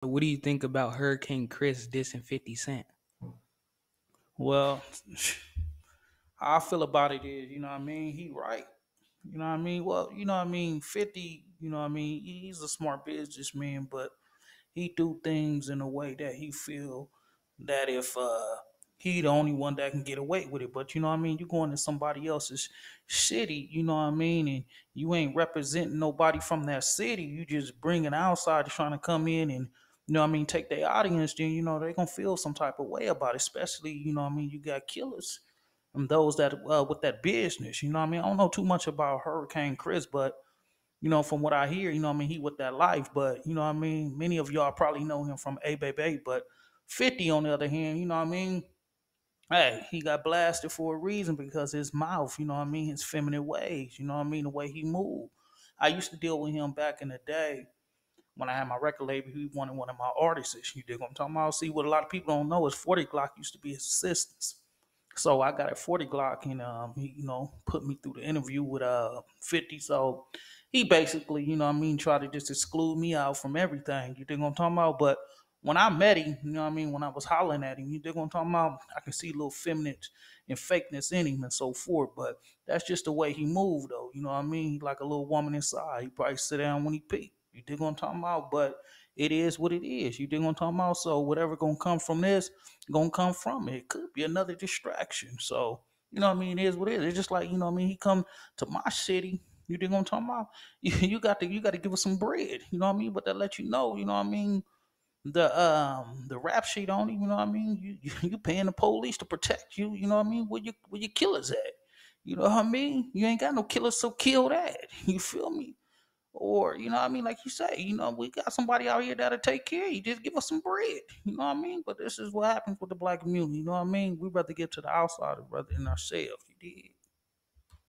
What do you think about Hurricane Chris dissing 50 Cent? Well, how I feel about it is, you know what I mean? He right. You know what I mean? Well, you know what I mean? 50, you know what I mean? He's a smart businessman, but he do things in a way that he feel that if he the only one that can get away with it. But you know what I mean? You going to somebody else's city, you know what I mean? And you ain't representing nobody from that city. You just bring an outsider trying to come in and you know what I mean, take their audience, then you know they gonna feel some type of way about it. Especially, you know what I mean, you got killers and those that with that business. You know what I mean? I don't know too much about Hurricane Chris, but you know, from what I hear, you know what I mean, he with that life, but you know what I mean, many of y'all probably know him from A Baby, but 50 on the other hand, you know what I mean? Hey, he got blasted for a reason because his mouth, you know what I mean, his feminine ways, you know what I mean, the way he moved. I used to deal with him back in the day when I had my record label. He wanted one of my artists. You dig what I'm talking about? See, what a lot of people don't know is 40 Glock used to be his assistants. So I got a 40 Glock and he, you know, put me through the interview with 50. So he basically, you know what I mean, tried to just exclude me out from everything. You think what I'm talking about? But when I met him, you know what I mean, when I was hollering at him, you dig what I'm talking about? I can see a little feminine and fakeness in him and so forth. But that's just the way he moved though. You know what I mean? He like a little woman inside. He probably sit down when he pee. You dig what I'm talking about? But it is what it is. You dig what I'm talking about? So whatever gonna come from this, gonna come from it. It could be another distraction. So, you know what I mean? It is what it is. It's just like, you know what I mean, he come to my city. You think I'm talking about? You got to give us some bread. You know what I mean? But that let you know what I mean, the rap sheet on it, you know what I mean? You paying the police to protect you, you know what I mean? Where your killers at? You know what I mean? You ain't got no killers, so kill that. You feel me? Or, you know what I mean, like you say, you know, we got somebody out here that'll take care of you. Just give us some bread. You know what I mean? But this is what happens with the black community. You know what I mean? We rather get to the outsider rather than ourselves. You did.